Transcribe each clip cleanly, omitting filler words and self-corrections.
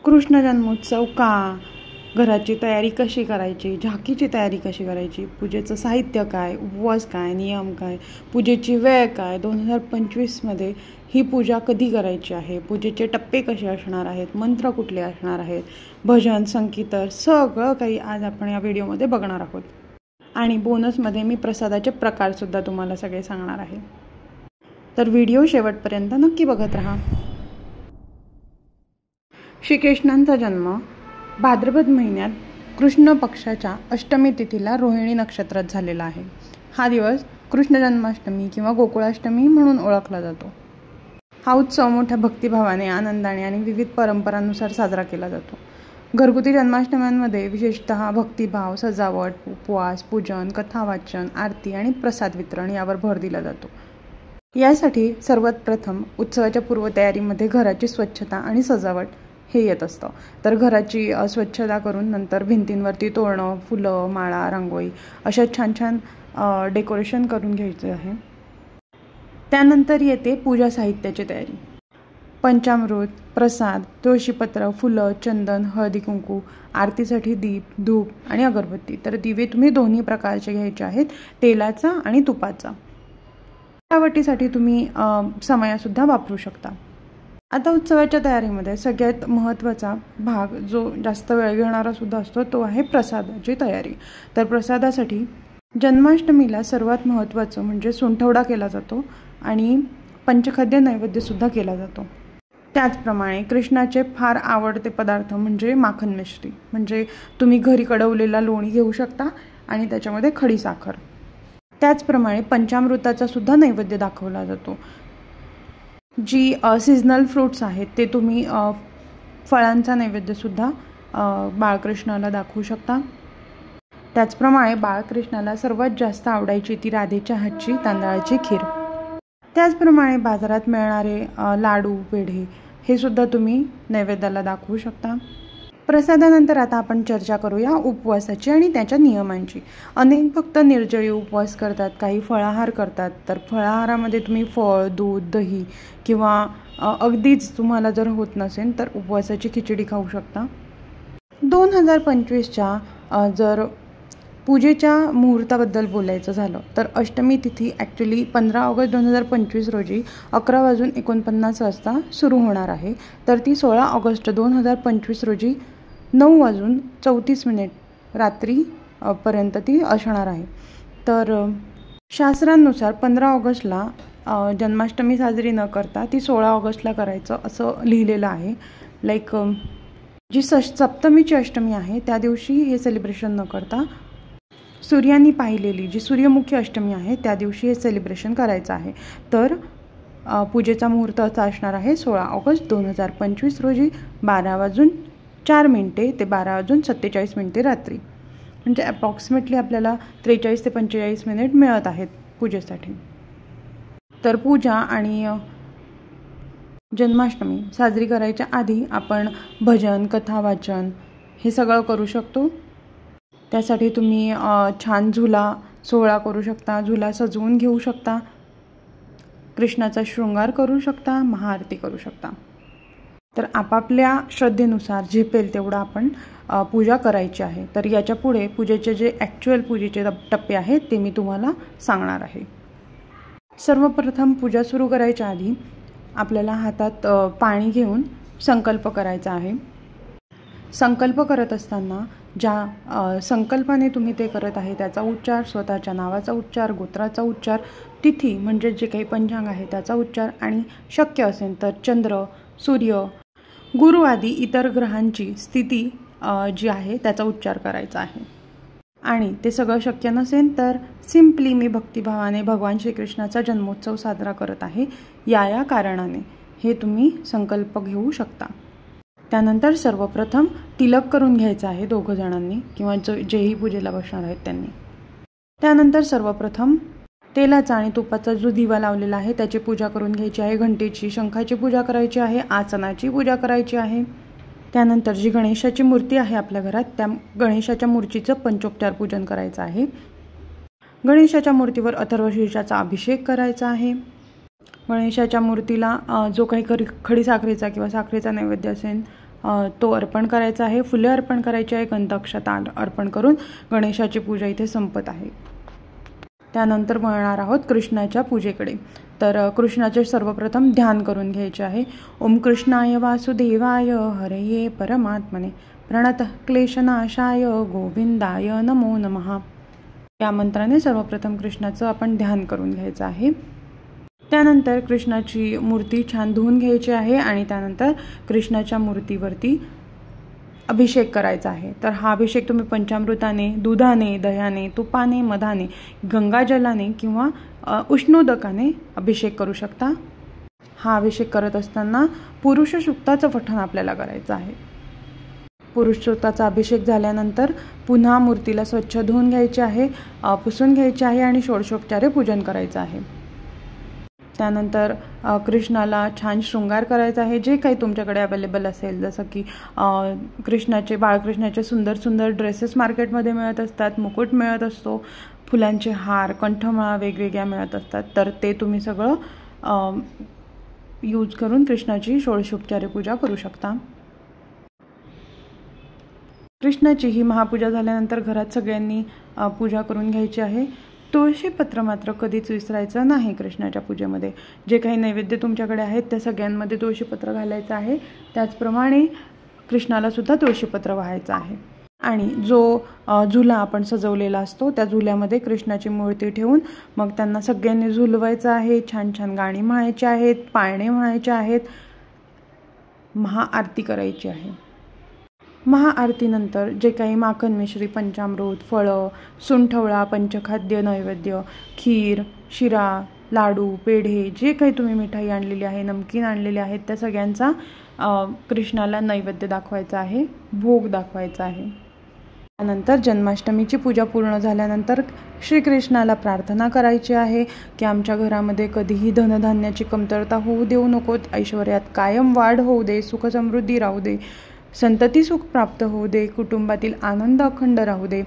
कृष्ण जन्मोत्सव का, घराची तयारी कशी करायची, झाकीची तयारी कशी करायची, पूजेचं साहित्य काय, उपवास काय, नियम काय, पूजेची वेळ काय, 2025मध्ये ही पूजा कधी करायची आहे, पूजेचे टप्पे कसे असणार आहेत, मंत्र कुठले असणार आहेत, भजन संकीर्तन सगळं काही आज आपण या व्हिडिओमध्ये बघणार आहोत. आणि बोनसमध्ये मी प्रसादाचे प्रकारसुद्धा तुम्हाला सगळे सांगणार आहे. तर व्हिडिओ शेवटपर्यंत नक्की बघत राहा. श्रीकृष्णांचा जन्म भाद्रपद महिन्यात कृष्ण पक्षाच्या अष्टमी तिथीला रोहिणी नक्षत्रात झालेला आहे. हा दिवस कृष्ण जन्माष्टमी किंवा गोकुळाष्टमी म्हणून ओळखला जातो. हा उत्सव मोठ्या भक्तिभावाने, आनंदाने आणि विविध परंपरांनुसार साजरा केला जातो. घरगुती जन्माष्टम्यांमध्ये विशेषतः भक्तिभाव, सजावट, उपवास, पूजन, कथावाचन, आरती आणि प्रसाद वितरण यावर भर दिला जातो. यासाठी सर्वात प्रथम उत्सवाच्या पूर्वतयारीमध्ये घराची स्वच्छता आणि सजावट हे येत असतं. तर घराची स्वच्छता करून नंतर भिंतींवरती तोरणं, फुलं, माळा, रांगोळी अशा छान छान डेकोरेशन करून घ्यायचं आहे. त्यानंतर येते पूजा साहित्याची तयारी. पंचामृत, प्रसाद, तुळशीपत्र, फुलं, चंदन, हळदी कुंकू, आरतीसाठी दीप, धूप आणि अगरबत्ती. तर दिवे तुम्ही दोन्ही प्रकारचे घ्यायचे आहेत, तेलाचा आणि तुपाचा. सजावटीसाठी तुम्ही समयासुद्धा वापरू शकता. आता उत्सवाच्या तयारीमध्ये सगळ्यात महत्त्वाचा भाग जो जास्त वेळ घेणारा सुद्धा असतो तो आहे प्रसादाची तयारी. तर प्रसादासाठी जन्माष्टमीला सर्वात महत्त्वाचं म्हणजे सुंठवडा केला जातो आणि पंचखाद्य नैवेद्यसुद्धा केला जातो. त्याचप्रमाणे कृष्णाचे फार आवडते पदार्थ म्हणजे माखन मिश्री, म्हणजे तुम्ही घरी कडवलेला लोणी घेऊ शकता आणि त्याच्यामध्ये खडी साखर. त्याचप्रमाणे पंचामृताचा सुद्धा नैवेद्य दाखवला जातो. जी सीझनल फ्रूट्स आहेत ते तुम्ही फळांचा नैवेद्यसुद्धा बाळकृष्णाला दाखवू शकता. त्याचप्रमाणे बाळकृष्णाला सर्वात जास्त आवडायची ती राधेच्या हातची तांदळाची खीर. त्याचप्रमाणे बाजारात मिळणारे लाडू, पेढे हे सुद्धा तुम्ही नैवेद्याला दाखवू शकता. प्रसादानंतर आता आपण चर्चा करूया उपवासाची आणि त्याच्या नियमांची. अनेक भक्त निर्जळी उपवास करतात, काही फळाहार करतात. तर फळाहारामध्ये तुम्ही फळ, दूध, दही किंवा अगदीच तुम्हाला जर होत नसेल तर उपवासाची खिचडी खाऊ शकता. 2025च्या जर पूजेच्या मुहूर्ताबद्दल बोलायचं झालं तर अष्टमी तिथी ॲक्च्युली 15 ऑगस्ट 2025 रोजी 11:49 वाजता सुरू होणार आहे. तर ती 16 ऑगस्ट 2025 रोजी 9:34 रात्री पर्यंत ती असणार आहे. तर शास्त्रांनुसार 15 ऑगस्टला जन्माष्टमी साजरी न करता ती 16 ऑगस्टला करायचं असं लिहिलेलं आहे. लाईक जी सप्तमीची अष्टमी आहे त्या दिवशी हे सेलिब्रेशन न करता सूर्यानी पाहिलेली जी सूर्यमुखी अष्टमी आहे त्या दिवशी हे सेलिब्रेशन करायचं आहे. तर पूजेचा मुहूर्त असा असणार आहे 16 ऑगस्ट 2025 रोजी 12:04 ते 12:47 रात्री. म्हणजे अप्रॉक्सिमेटली आपल्याला 43 ते 45 मिनिट मिळत आहेत पूजेसाठी. तर पूजा आणि जन्माष्टमी साजरी करायच्या आधी आपण भजन, कथा वाचन हे सगळं करू शकतो. त्यासाठी तुम्ही छान झुला सोहळा करू शकता, झुला सजवून घेऊ शकता, कृष्णाचा शृंगार करू शकता, महाआरती करू शकता. तर आपापल्या श्रद्धेनुसार झेपेल तेवढं आपण पूजा करायची आहे. तर याच्या पुढे पूजेचे जे ॲक्च्युअल पूजेचे टप्पे आहेत ते मी तुम्हाला सांगणार आहे. सर्वप्रथम पूजा सुरू करायच्या आधी आपल्याला हातात पाणी घेऊन संकल्प करायचा आहे. संकल्प करत असताना ज्या संकल्पाने तुम्ही ते करत आहे त्याचा उच्चार, स्वतःच्या नावाचा उच्चार, गोत्राचा उच्चार, तिथी म्हणजे जे काही पंचांग आहे त्याचा उच्चार आणि शक्य असेल तर चंद्र, सूर्य, गुरु आदी इतर ग्रहांची स्थिती जी आहे त्याचा उच्चार करायचा आहे. आणि ते सगळं शक्य नसेल तर सिम्पली मी भक्तिभावाने भगवान श्रीकृष्णाचा जन्मोत्सव साजरा करत आहे या कारणाने हे तुम्ही संकल्प घेऊ शकता. त्यानंतर सर्वप्रथम तिलक करून घ्यायचं आहे दोघं जणांनी किंवा जेही पूजेला बसणार आहेत त्यांनी. त्यानंतर सर्वप्रथम तेलाचा आणि तुपाचा जो दिवा लावलेला आहे त्याची पूजा करून घ्यायची आहे. घंटेची, शंखाची पूजा करायची आहे, आसनाची पूजा करायची आहे. त्यानंतर जी गणेशाची मूर्ती आहे आपल्या घरात त्या गणेशाच्या मूर्तीचं पंचोपचार पूजन करायचं आहे. गणेशाच्या मूर्तीवर अथर्वशीर्षाचा अभिषेक करायचा आहे. गणेशाच्या मूर्तीला जो काही खडी साखरेचा किंवा साखरेचा नैवेद्य असेल तो अर्पण करायचा आहे, फुले अर्पण करायची आहे, गंधाक्षता अर्पण करून गणेशाची पूजा इथे संपत आहे. त्यानंतर वळणार आहोत कृष्णाच्या पूजेकडे. तर कृष्णाचे सर्वप्रथम ध्यान करून घ्यायचे आहे. ओम कृष्णाय वासुदेवाय हरये परमात्मने प्रणतः क्लेशनाशाय गोविंदाय नमो नमः. या मंत्राने सर्वप्रथम कृष्णाचं आपण ध्यान करून घ्यायचं आहे. त्यानंतर कृष्णाची मूर्ती छान धुवून घ्यायची आहे आणि त्यानंतर कृष्णाच्या मूर्तीवरती अभिषेक करायचा आहे. तर हा अभिषेक तुम्ही पंचामृताने, दुधाने, दह्याने, तुपाने, मधाने, गंगाजलाने किंवा उष्णोदकाने अभिषेक करू शकता. हा अभिषेक करत असताना पुरुष सूक्ताचं पठण आपल्याला करायचं आहे. पुरुष सूक्ताचा अभिषेक झाल्यानंतर पुन्हा मूर्तीला स्वच्छ धुवून घ्यायचे आहे, पुसून घ्यायचे आहे आणि षोडशोपचारे पूजन करायचं आहे. त्यानंतर कृष्णाला छान शृंगार करायचा आहे. जे काही तुमच्याकडे अवेलेबल असेल, जसं की बाळकृष्णाचे सुंदर सुंदर ड्रेसेस मार्केटमध्ये मिळत असतात, मुकुट मिळत असतो, फुलांचे हार, कंठमाळा वेगवेगळ्या मिळत असतात. तर ते तुम्ही सगळं यूज करून कृष्णाची षोडशोपचारे पूजा करू शकता. कृष्णाची ही महापूजा झाल्यानंतर घरात सगळ्यांनी पूजा करून घ्यायची आहे. तुळशीपत्र मात्र कधीच विसरायचं नाही. कृष्णाच्या पूजेमध्ये जे काही नैवेद्य तुमच्याकडे आहेत त्या सगळ्यांमध्ये तुळशीपत्र घालायचं आहे. त्याचप्रमाणे कृष्णाला सुद्धा तुळशीपत्र वाहायचं आहे. आणि जो झुला आपण सजवलेला असतो त्या झुल्यामध्ये कृष्णाची मूर्ती ठेवून मग त्यांना सगळ्यांनी झुलवायचं आहे. छान छान गाणी म्हणायची आहेत, पाळणे म्हणायचे आहेत, महाआरती करायची आहे. महाआरतीनंतर जे काही माखन मिश्री, पंचामृत, फळं, सुंठवळा, पंचखाद्य नैवेद्य, खीर, शिरा, लाडू, पेढे, जे काही तुम्ही मिठाई आणलेली आहे, नमकीन आणलेले आहेत, त्या सगळ्यांचा कृष्णाला नैवेद्य दाखवायचा आहे, भोग दाखवायचा आहे. त्यानंतर जन्माष्टमीची पूजा पूर्ण झाल्यानंतर श्रीकृष्णाला प्रार्थना करायची आहे की आमच्या घरामध्ये कधीही धनधान्याची कमतरता होऊ देऊ नकोत, ऐश्वर्यात कायम वाढ होऊ दे, सुख समृद्धी राहू दे, संतती सुख प्राप्त होऊ दे, कुटुंबातील आनंद अखंड राहू दे,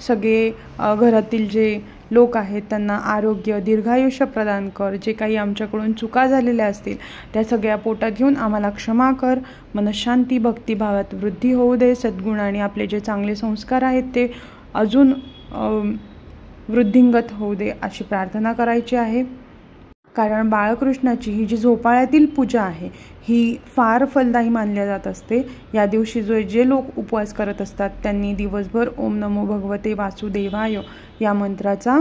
सगळे घरातील जे लोक आहेत त्यांना आरोग्य, दीर्घायुष्य प्रदान कर, जे काही आमच्याकडून चुका झालेल्या असतील त्या सगळ्या पोटात घेऊन आम्हाला क्षमा कर, मनशांती, भक्तिभावात वृद्धी होऊ दे, सद्गुण आणि आपले जे चांगले संस्कार आहेत ते अजून वृद्धिंगत होऊ दे, अशी प्रार्थना करायची आहे. कारण बाळकृष्णाची ही जी झोपाळ्यातील पूजा आहे ही फार फलदायी मानल्या जात असते. या दिवशी जे लोक उपवास करत असतात त्यांनी दिवसभर ओम नमो भगवते वासुदेवाय या मंत्राचा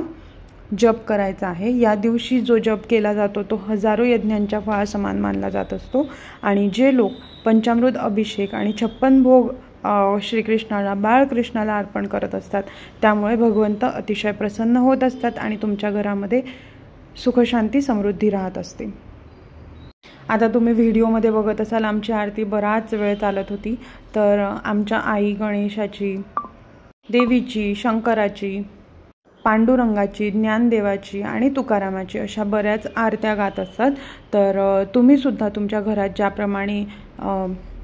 जप करायचा आहे. या दिवशी जो जप केला जातो तो हजारो यज्ञांच्या फळासमान मानला जात असतो. आणि जे लोक पंचामृत अभिषेक आणि 56 भोग श्रीकृष्णाला, बाळकृष्णाला अर्पण करत असतात त्यामुळे भगवंत अतिशय प्रसन्न होत असतात आणि तुमच्या घरामध्ये सुखशांती समृद्धी राहत असते. आता तुम्ही व्हिडिओमध्ये बघत असाल आमची आरती बराच वेळ चालत होती. तर आमच्या आई गणेशाची, देवीची, शंकराची, पांडुरंगाची, ज्ञानदेवाची आणि तुकारामाची अशा बऱ्याच आरत्या गात असतात. तर तुम्ही सुद्धा तुमच्या घरात ज्याप्रमाणे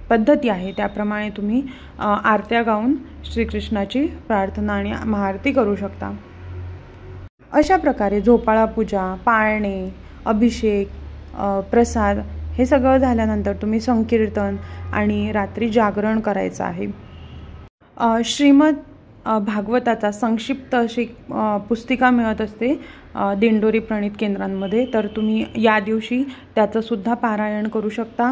पद्धती आहे त्याप्रमाणे तुम्ही आरत्या गाऊन श्रीकृष्णाची प्रार्थना आणि महाआरती करू शकता. अशा प्रकारे झोपाळा पूजा, पाळणे, अभिषेक, प्रसाद हे सगळं झाल्यानंतर तुम्ही संकीर्तन आणि रात्री जागरण करायचं आहे. श्रीमद भागवताचा संक्षिप्त अशी पुस्तिका मिळत असते दिंडोरी प्रणित केंद्रांमध्ये. तर तुम्ही या दिवशी त्याचं सुद्धा पारायण करू शकता.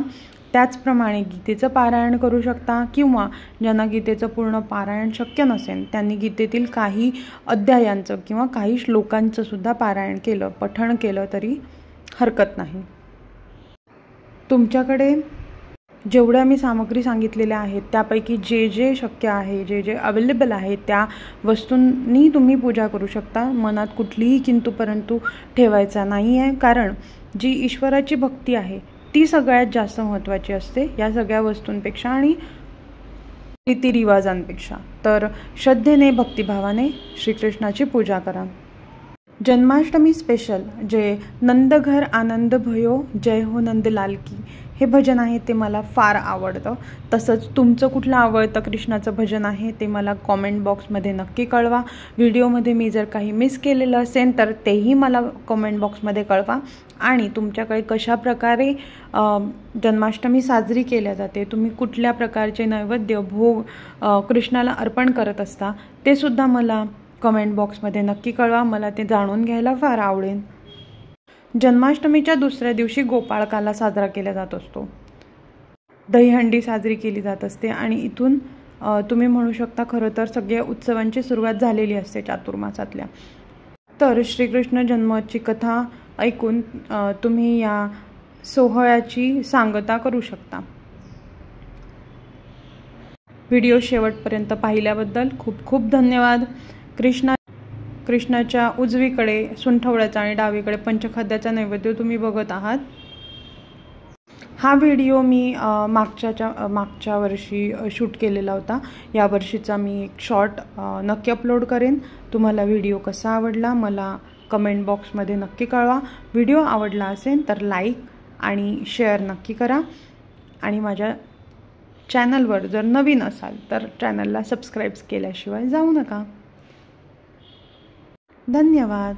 त्याचप्रमाणे गीतेचं पारायण करू शकता किंवा ज्यांना गीतेचं पूर्ण पारायण शक्य नसेल त्यांनी गीतेतील काही अध्यायांचं किंवा काही श्लोकांचं सुद्धा पारायण केलं, पठण केलं तरी हरकत नाही. तुमच्याकडे जेवढ्या मी सामग्री सांगितलेल्या आहेत त्यापैकी जे जे शक्य आहे, जे जे अवेलेबल आहे त्या वस्तूंनी तुम्ही पूजा करू शकता. मनात कुठलीही किंतु परंतु ठेवायचा नाही आहे. कारण जी ईश्वराची भक्ती आहे ती सगळ्यात जास्त महत्त्वाची असते या सगळ्या वस्तूंपेक्षा आणि रीतिरिवाजांपेक्षा. तर श्रद्धेने, भक्तिभावाने श्रीकृष्णाची पूजा करा. जन्माष्टमी स्पेशल जे नंदघर आनंद भयो जय हो नंदलाल की हे भजन आहे ते मला फार आवडतं. तसंच तुमचं कुठलं आवडतं कृष्णाचं भजन आहे ते मला कॉमेंट बॉक्समध्ये नक्की कळवा. व्हिडिओमध्ये मी जर काही मिस केलेलं असेल तर तेही मला कॉमेंट बॉक्समध्ये कळवा. आणि तुमच्याकडे कशा प्रकारे जन्माष्टमी साजरी केल्या जाते, तुम्ही कुठल्या प्रकारचे नैवेद्य भोग कृष्णाला अर्पण करत असता ते सुद्धा मला कमेंट बॉक्समध्ये नक्की कळवा. मला ते जाणून घ्यायला फार आवडेल. जन्माष्टमीच्या दुसऱ्या दिवशी गोपाळकाला साजरा केला जात असतो. दहीहंडी साजरी केली जात असते आणि इथून तुम्ही म्हणू शकता खरं तर सगळ्या उत्सवांची सुरुवात झालेली असते चातुर्मासातल्या. तर श्रीकृष्ण जन्माची कथा ऐकून तुम्ही या सोहळ्याची सांगता करू शकता. व्हिडिओ शेवटपर्यंत पाहिल्याबद्दल खूप खूप धन्यवाद. कृष्णाच्या उजवीकडे सुंठवड्याचा आणि डावीकडे पंचखाद्याचा नैवेद्य तुम्ही बघत आहात. हा व्हिडिओ मी मागच्या वर्षी शूट केलेला होता. या वर्षीचा मी एक शॉर्ट नक्की अपलोड करेन. तुम्हाला व्हिडिओ कसा आवडला मला कमेंट बॉक्समध्ये नक्की कळवा. व्हिडिओ आवडला असेल तर लाईक आणि शेअर नक्की करा. आणि माझ्या चॅनलवर जर नवीन असाल तर चॅनलला सबस्क्राईब केल्याशिवाय जाऊ नका. धन्यवाद.